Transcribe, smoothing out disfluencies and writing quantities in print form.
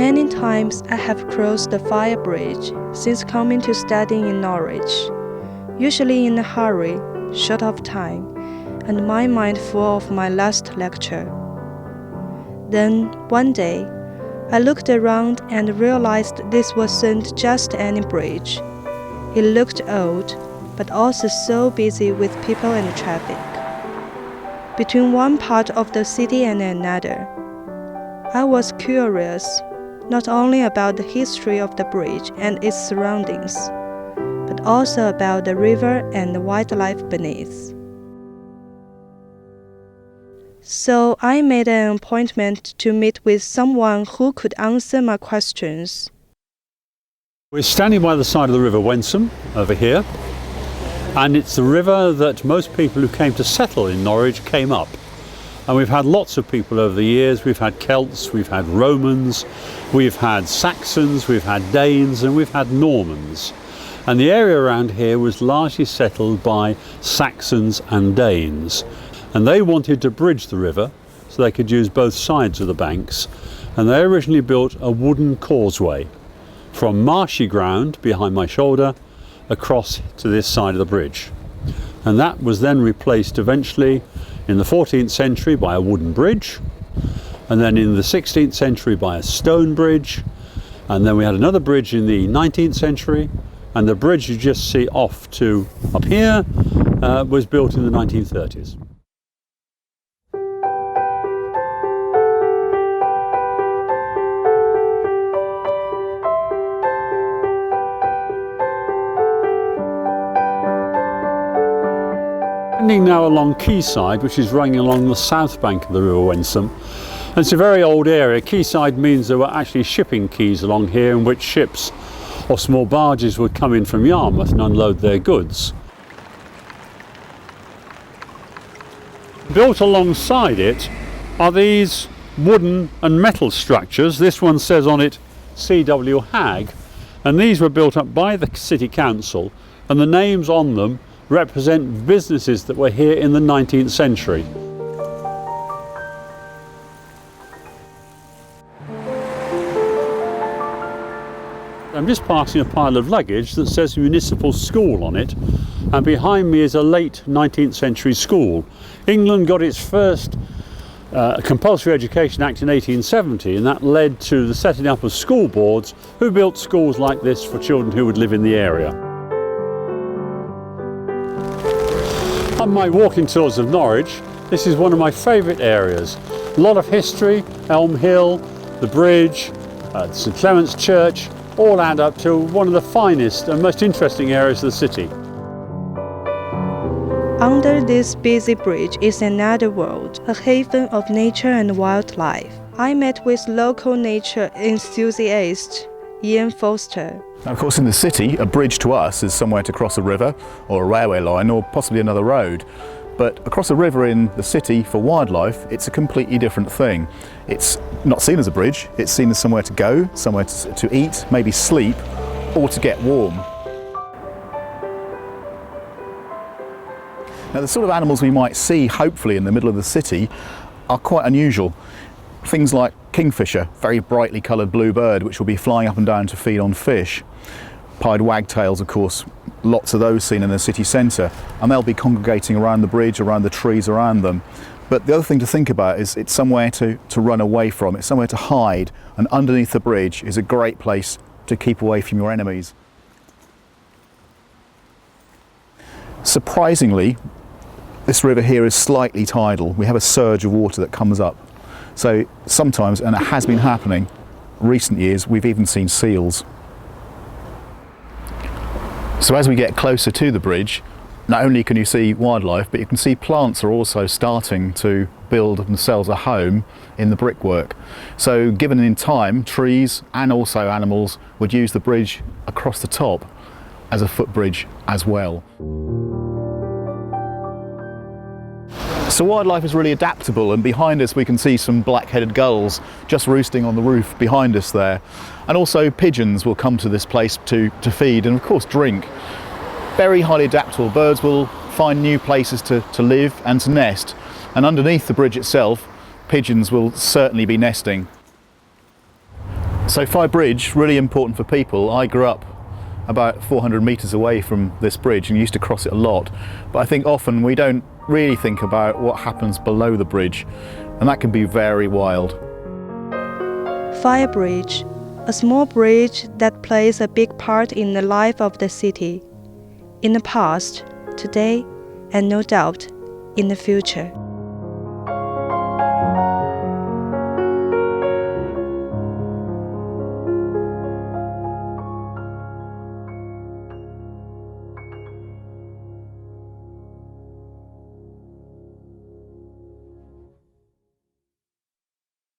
Many times I have crossed the Fye Bridge since coming to study in Norwich, usually in a hurry, short of time, and my mind full of my last lecture. Then, one day, I looked around and realized this wasn't just any bridge. It looked old, but also so busy with people and traffic. Between one part of the city and another, I was curious not only about the history of the bridge and its surroundings, but also about the river and the wildlife beneath. So I made an appointment to meet with someone who could answer my questions. We're standing by the side of the River Wensum over here, and it's the river that most people who came to settle in Norwich came up. And we've had lots of people over the years. We've had Celts, we've had Romans, we've had Saxons, we've had Danes, and we've had Normans. And the area around here was largely settled by Saxons and Danes. And they wanted to bridge the river so they could use both sides of the banks. And they originally built a wooden causeway from marshy ground behind my shoulder across to this side of the bridge. And that was then replaced eventually in the 14th century by a wooden bridge, and then in the 16th century by a stone bridge, and then we had another bridge in the 19th century, and the bridge you just see off to up here was built in the 1930s. Standing now along Quayside, which is running along the south bank of the River Wensum. And it's a very old area. Quayside means there were actually shipping quays along here in which ships or small barges would come in from Yarmouth and unload their goods. Built alongside it are these wooden and metal structures. This one says on it C.W. Hagg, and these were built up by the City Council, and the names on them represent businesses that were here in the 19th century. I'm just passing a pile of luggage that says Municipal School on it, and behind me is a late 19th century school. England got its first Compulsory Education Act in 1870, and that led to the setting up of school boards who built schools like this for children who would live in the area. On my walking tours of Norwich, this is one of my favourite areas. A lot of history, Elm Hill, the bridge, St Clement's Church, all add up to one of the finest and most interesting areas of the city. Under this busy bridge is another world, a haven of nature and wildlife. I met with local nature enthusiast Ian Foster. Now, of course, in the city, a bridge to us is somewhere to cross a river or a railway line or possibly another road. But across a river in the city for wildlife, it's a completely different thing. It's not seen as a bridge, it's seen as somewhere to go, somewhere to eat, maybe sleep, or to get warm. Now, the sort of animals we might see, hopefully, in the middle of the city are quite unusual. Things like kingfisher, very brightly coloured blue bird, which will be flying up and down to feed on fish. Pied wagtails, of course, lots of those seen in the city centre, and they'll be congregating around the bridge, around the trees around them. But the other thing to think about is it's somewhere to run away from, it's somewhere to hide, and underneath the bridge is a great place to keep away from your enemies. Surprisingly, this river here is slightly tidal. We have a surge of water that comes up. So sometimes, and it has been happening recent years, we've even seen seals. So as we get closer to the bridge, not only can you see wildlife, but you can see plants are also starting to build themselves a home in the brickwork. So given in time, trees and also animals would use the bridge across the top as a footbridge as well. So wildlife is really adaptable, and behind us we can see some black-headed gulls just roosting on the roof behind us there. And also pigeons will come to this place to feed and of course drink. Very highly adaptable. Birds will find new places to live and to nest, and underneath the bridge itself pigeons will certainly be nesting. So Fye Bridge, really important for people. I grew up about 400 metres away from this bridge and used to cross it a lot. But I think often we don't really think about what happens below the bridge, and that can be very wild. Fye Bridge, a small bridge that plays a big part in the life of the city, in the past, today, and no doubt, in the future.